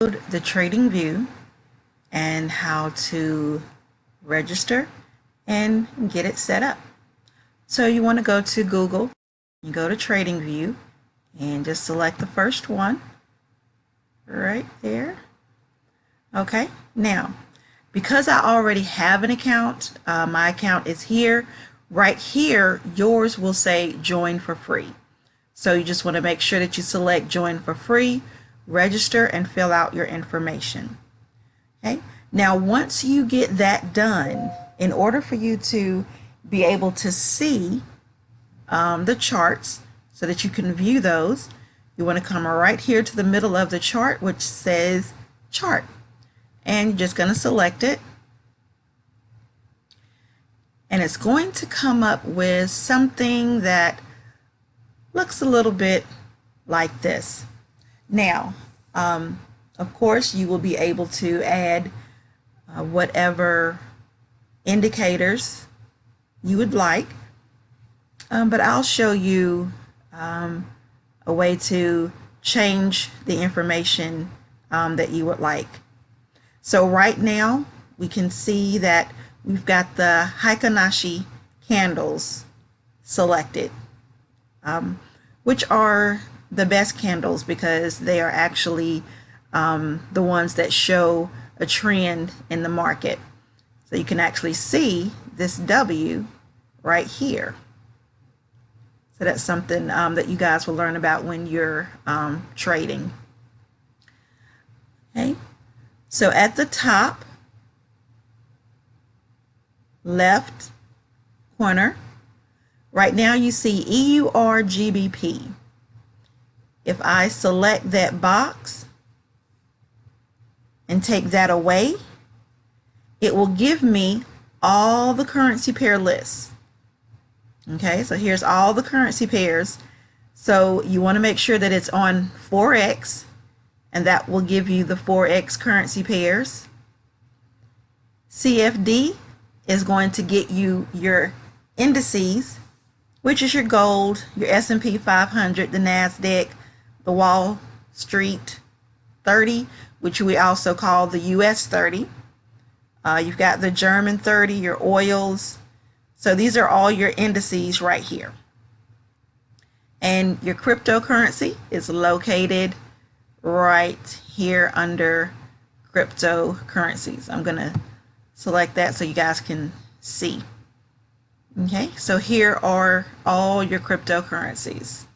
The TradingView and how to register and get it set up. So you want to go to Google, you go to TradingView and just select the first one right there. Okay, now because I already have an account, my account is here. Right here, yours will say join for free. So you just want to make sure that you select join for free, register, and fill out your information. Okay. Now, once you get that done, in order for you to be able to see the charts so that you can view those, you want to come right here to the middle of the chart, which says chart. And you're just going to select it. And it's going to come up with something that looks a little bit like this. Now, of course, you will be able to add whatever indicators you would like, but I'll show you a way to change the information that you would like. So right now we can see that we've got the Heikin-Ashi candles selected, which are the best candles because they are actually the ones that show a trend in the market. So you can actually see this W right here. So that's something that you guys will learn about when you're trading. Okay, so at the top left corner, right now you see EUR GBP. If I select that box and take that away, it will give me all the currency pair lists. Okay, so here's all the currency pairs. So you want to make sure that it's on Forex, and that will give you the Forex currency pairs. CFD is going to get you your indices, which is your gold, your S&P 500, the NASDAQ, the Wall Street 30, which we also call the US 30. You've got the German 30, your oils. So these are all your indices right here. And your cryptocurrency is located right here under cryptocurrencies. I'm going to select that so you guys can see. Okay, so here are all your cryptocurrencies.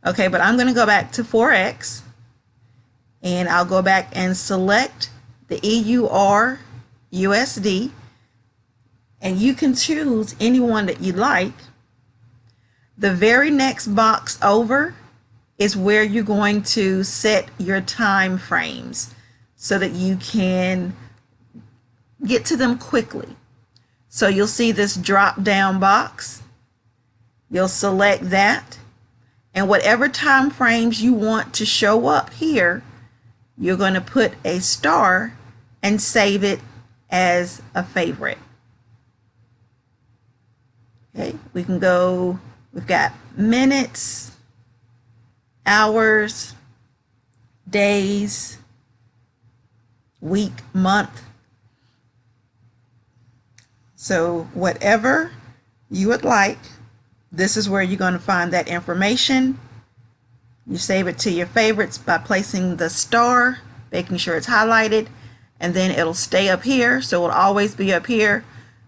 Okay, but I'm going to go back to Forex, and I'll go back and select the EUR USD, and you can choose any one that you like. The very next box over is where you're going to set your time frames so that you can get to them quickly. So you'll see this drop down box. You'll select that, and whatever time frames you want to show up here, you're going to put a star and save it as a favorite. Okay, we can go, we've got minutes, hours, days, week, month. So whatever you would like, this is where you're going to find that information. You save it to your favorites by placing the star, making sure it's highlighted, and then it'll stay up here. So it'll always be up here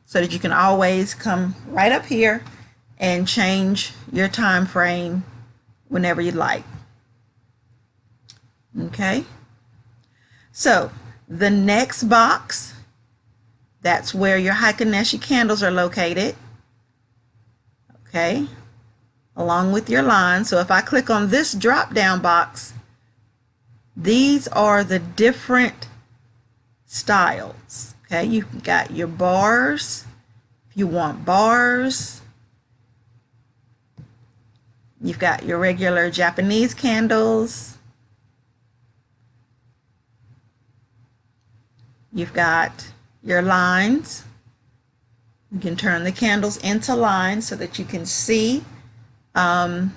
so that you can always come right up here and change your time frame whenever you'd like. Okay. So the next box, that's where your Heikin-Ashi candles are located. Okay, along with your line. So if I click on this drop down box, these are the different styles. Okay, you've got your bars. If you want bars, you've got your regular Japanese candles. You've got your lines. You can turn the candles into lines so that you can see where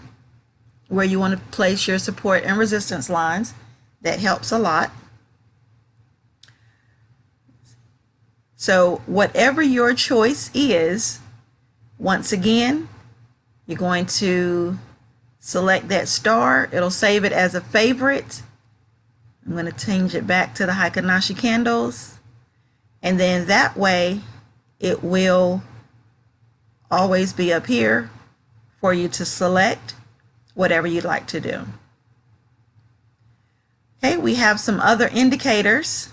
you want to place your support and resistance lines. That helps a lot. So whatever your choice is, once again, you're going to select that star. It'll save it as a favorite. I'm going to change it back to the Heikin-Ashi candles. And then that way it will always be up here for you to select whatever you'd like to do. Okay, we have some other indicators.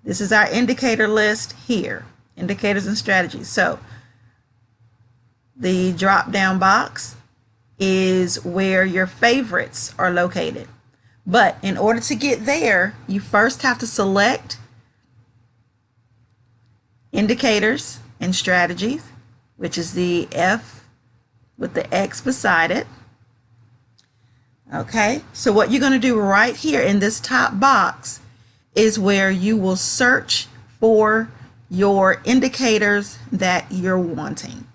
This is our indicator list here, indicators and strategies. So the drop down box is where your favorites are located. But in order to get there, you first have to select indicators and strategies, which is the F with the X beside it. Okay, so what you're going to do right here in this top box is where you will search for your indicators that you're wanting.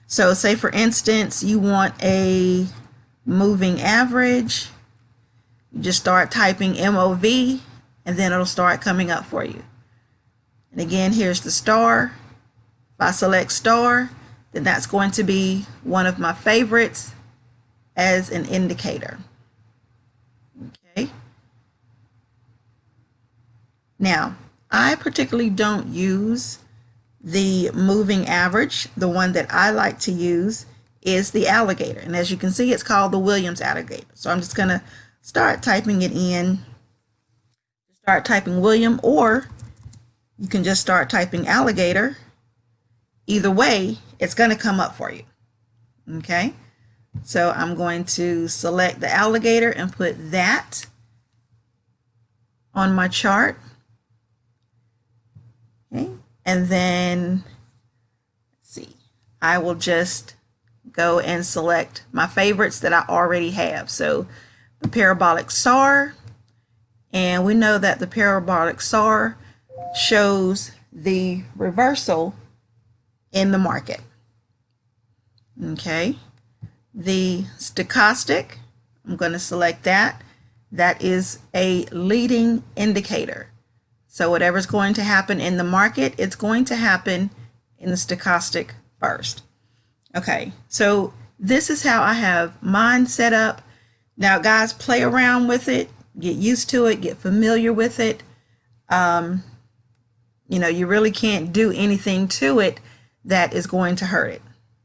So say for instance, you want a moving average. You just start typing MOV and then it'll start coming up for you. And again, here's the star. If I select star, then that's going to be one of my favorites as an indicator. Okay. Now, I particularly don't use the moving average. The one that I like to use is the alligator. And as you can see, it's called the Williams alligator. So I'm just going to start typing it in. Start typing William, or you can just start typing alligator. Either way, it's going to come up for you. Okay. So I'm going to select the alligator and put that on my chart. Okay. And then, let's see, I will just go and select my favorites that I already have. So the parabolic SAR, and we know that the parabolic SAR shows the reversal in the market. Okay. The stochastic, I'm going to select that. That is a leading indicator. So whatever's going to happen in the market, it's going to happen in the stochastic first. Okay, so this is how I have mine set up. Now guys, play around with it, get used to it, get familiar with it. You know, you really can't do anything to it that is going to hurt it.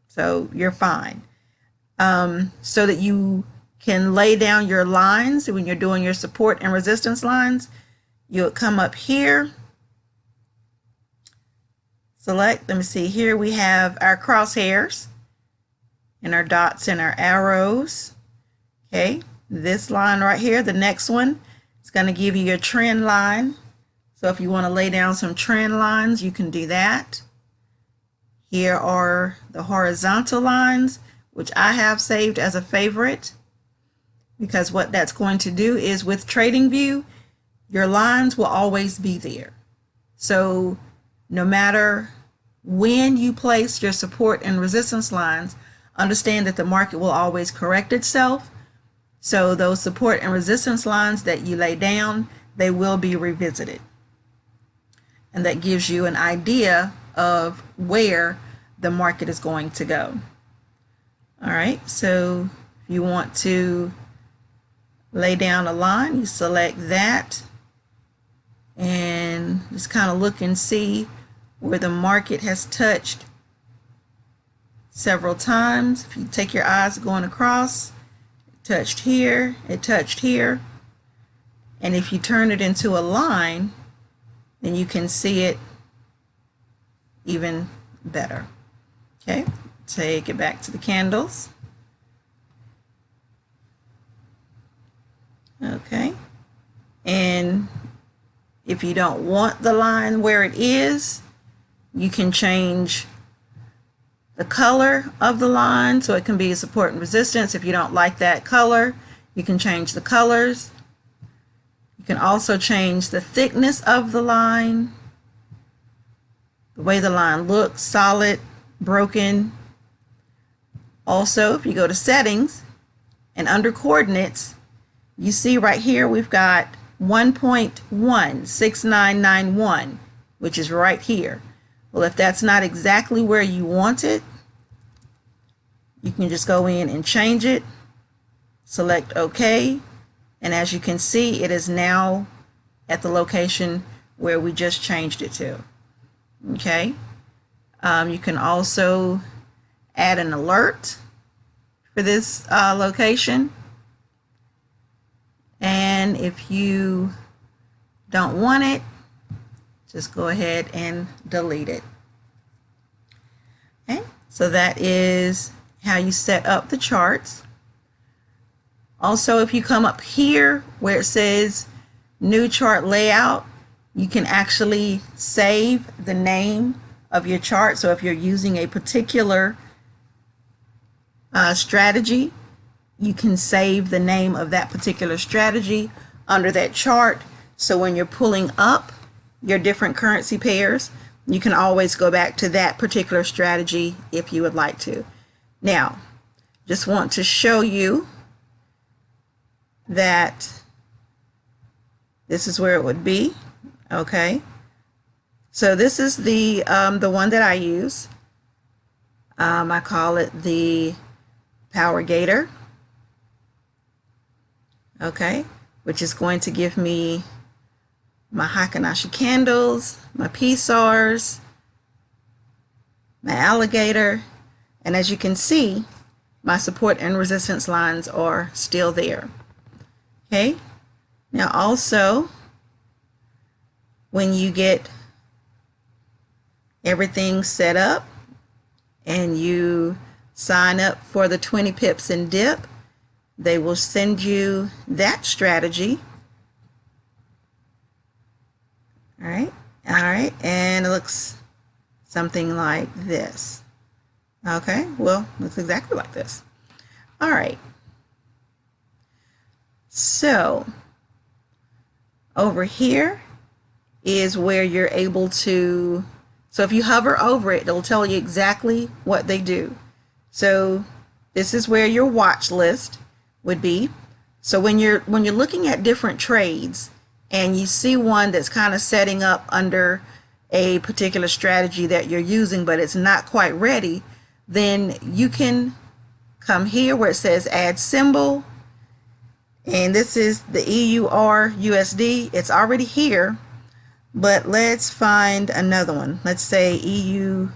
So you're fine. So that you can lay down your lines when you're doing your support and resistance lines, you'll come up here, select, let me see, here we have our crosshairs and our dots and our arrows. Okay, this line right here, the next one, it's going to give you your trend line. So if you want to lay down some trend lines, you can do that. Here are the horizontal lines, which I have saved as a favorite, because what that's going to do is with TradingView, your lines will always be there. So no matter when you place your support and resistance lines, understand that the market will always correct itself. So those support and resistance lines that you lay down, they will be revisited. And that gives you an idea of where the market is going to go. All right, so if you want to lay down a line, you select that and just kind of look and see where the market has touched several times. If you take your eyes going across, it touched here, it touched here. And if you turn it into a line, then you can see it even better. Okay, take it back to the candles. Okay, and if you don't want the line where it is, you can change the color of the line so it can be support and resistance. If you don't like that color, you can change the colors. You can also change the thickness of the line, the way the line looks, solid, broken. Also, if you go to settings and under coordinates, you see right here we've got 1.16991 which is right here. Well, if that's not exactly where you want it, you can just go in and change it, select OK, and as you can see, it is now at the location where we just changed it to. Okay. You can also add an alert for this location, and if you don't want it, just go ahead and delete it. Okay, so that is how you set up the charts. Also, if you come up here where it says new chart layout, you can actually save the name of your chart. So if you're using a particular strategy, you can save the name of that particular strategy under that chart. So when you're pulling up your different currency pairs, you can always go back to that particular strategy if you would like to. Now, just want to show you that this is where it would be. Okay, so this is the one that I use. I call it the Power Gator. Okay, which is going to give me my Heikin-Ashi candles, my PSARs, my alligator, and as you can see, my support and resistance lines are still there. Okay, now also, when you get everything set up and you sign up for the 20 pips and dip, they will send you that strategy. All right, and it looks something like this. Okay, well, looks exactly like this. All right, so over here is where you're able to, so if you hover over it, it'll tell you exactly what they do. So this is where your watch list would be. So when you're looking at different trades and you see one that's kind of setting up under a particular strategy that you're using, but it's not quite ready, then you can come here where it says add symbol, and this is the EUR USD. It's already here, but let's find another one. Let's say EUR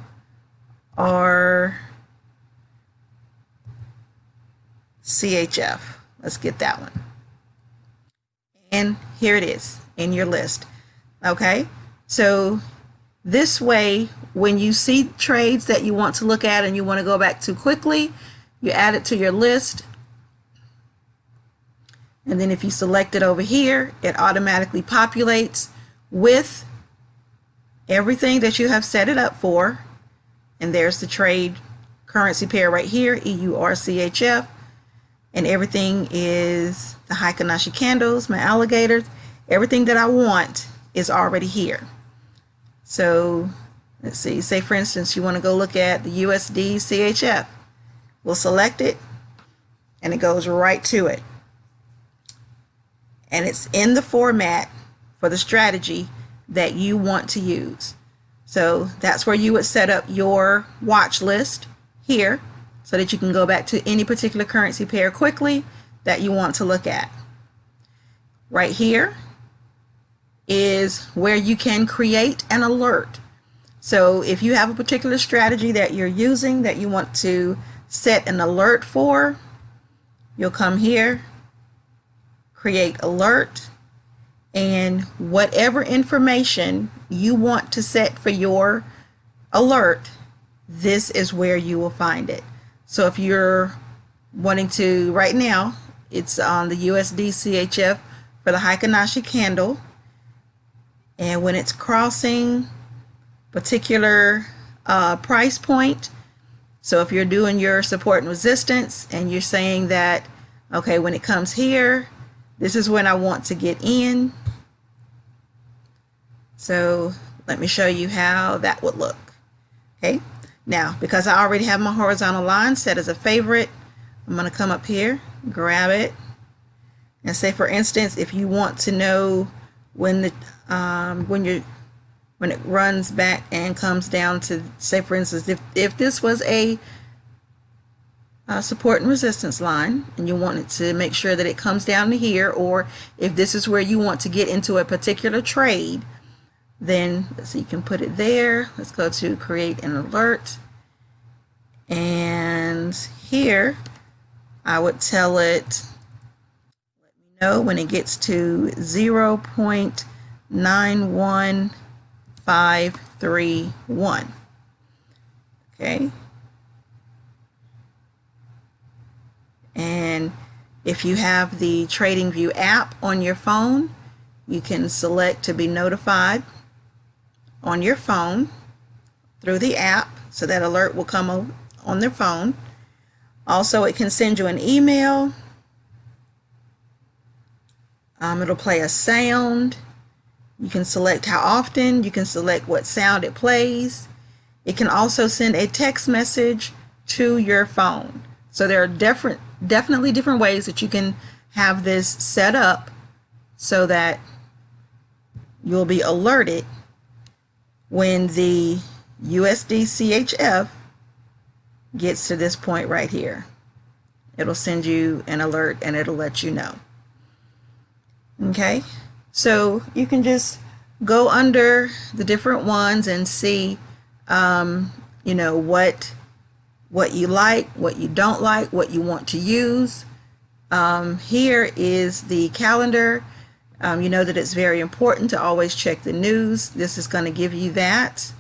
CHF. Let's get that one. And here it is in your list. Okay, so this way, when you see trades that you want to look at and you want to go back to quickly, you add it to your list. And then if you select it over here, it automatically populates with everything that you have set it up for. And there's the trade currency pair right here, EUR CHF. And everything is the Heikin-Ashi candles, my alligators, everything that I want is already here. So let's see, say for instance, you want to go look at the USD CHF. We'll select it and it goes right to it. And it's in the format for the strategy that you want to use. So that's where you would set up your watch list here, so that you can go back to any particular currency pair quickly that you want to look at. Right here is where you can create an alert. So if you have a particular strategy that you're using that you want to set an alert for, you'll come here, create alert, and whatever information you want to set for your alert, this is where you will find it. So if you're wanting to, right now, it's on the USD CHF for the Heikin-Ashi candle. And when it's crossing particular price point, so if you're doing your support and resistance and you're saying that, okay, when it comes here, this is when I want to get in. So let me show you how that would look. Okay. Now, because I already have my horizontal line set as a favorite, I'm going to come up here, grab it, and say, for instance, if you want to know when when it runs back and comes down to, say for instance, if this was a support and resistance line and you wanted to make sure that it comes down to here, or if this is where you want to get into a particular trade, then let's see, you can put it there. Let's go to create an alert, and here I would tell it, let me know when it gets to 0.91531. Okay. And if you have the TradingView app on your phone, you can select to be notified on your phone through the app, so that alert will come on their phone. Also, it can send you an email. It'll play a sound. You can select how often. You can select what sound it plays. It can also send a text message to your phone. So there are definitely different ways that you can have this set up so that you'll be alerted when the USD CHF gets to this point right here. It'll send you an alert and it'll let you know. Okay, so you can just go under the different ones and see, you know, what you like, what you don't like, what you want to use. Here is the calendar. You know that it's very important to always check the news. This is going to give you that.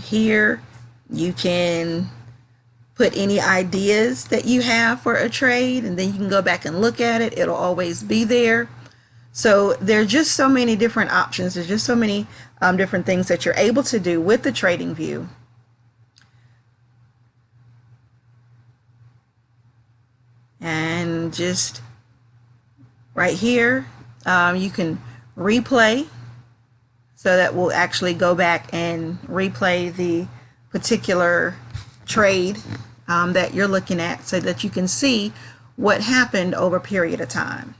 Here you can put any ideas that you have for a trade, and then you can go back and look at it. It'll always be there. So there are just so many different options. There's just so many different things that you're able to do with the TradingView. And just right here, you can replay, so that will actually go back and replay the particular trade that you're looking at, so that you can see what happened over a period of time.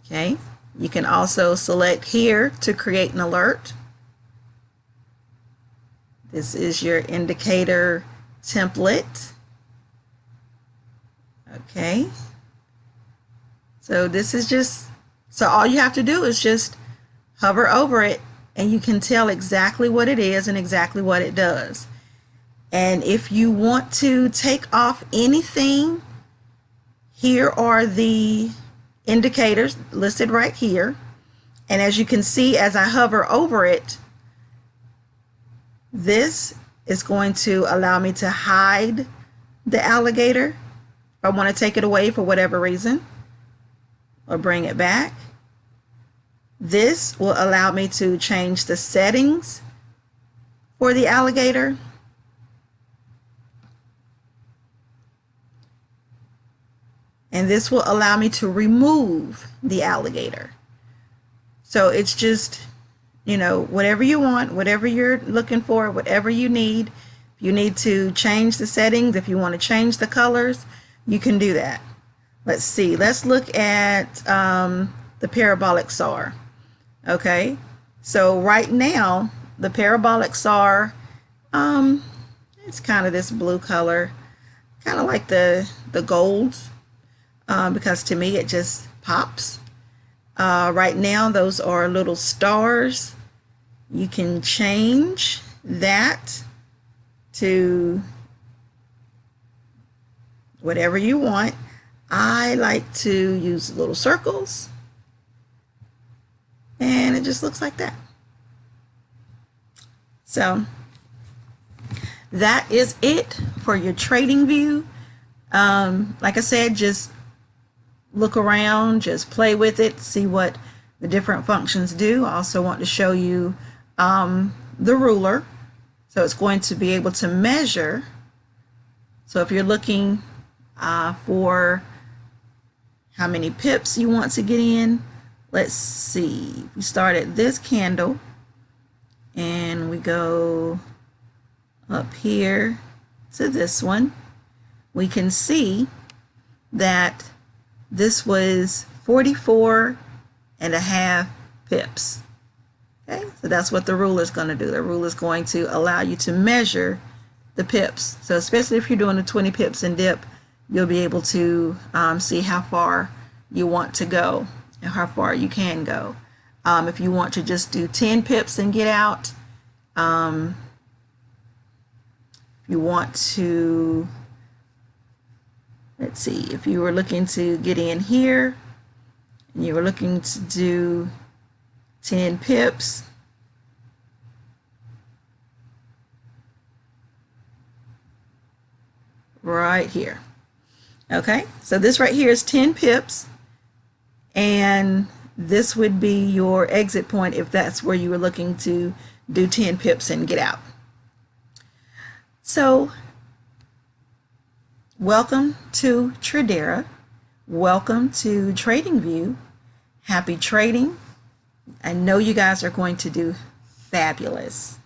Okay, you can also select here to create an alert. This is your indicator template. Okay, so this is just, so all you have to do is just hover over it and you can tell exactly what it is and exactly what it does. And if you want to take off anything, here are the indicators listed right here. And as you can see, as I hover over it, this is going to allow me to hide the alligator if I want to take it away for whatever reason, or bring it back. This will allow me to change the settings for the alligator. And this will allow me to remove the alligator. So it's just, you know, whatever you want, whatever you're looking for, whatever you need. If you need to change the settings, if you want to change the colors, you can do that. Let's see, let's look at the parabolic SAR. Okay, so right now the parabolic SAR, it's kind of this blue color, kind of like the gold, because to me it just pops. Right now those are little stars. You can change that to whatever you want. I like to use little circles, and it just looks like that. So that is it for your TradingView. Like I said, just look around, just play with it, see what the different functions do. I also want to show you the ruler. So it's going to be able to measure. So if you're looking for how many pips you want to get in, let's see, we start at this candle and we go up here to this one. We can see that this was 44.5 pips. Okay, so that's what the ruler is going to do. The ruler is going to allow you to measure the pips. So especially if you're doing a 20 pips and dip, you'll be able to see how far you want to go and how far you can go. If you want to just do 10 pips and get out, you want to, let's see, if you were looking to get in here and you were looking to do 10 pips, right here. Okay, so this right here is 10 pips, and this would be your exit point if that's where you were looking to do 10 pips and get out. So welcome to Tradera. Welcome to TradingView. Happy trading. I know you guys are going to do fabulous.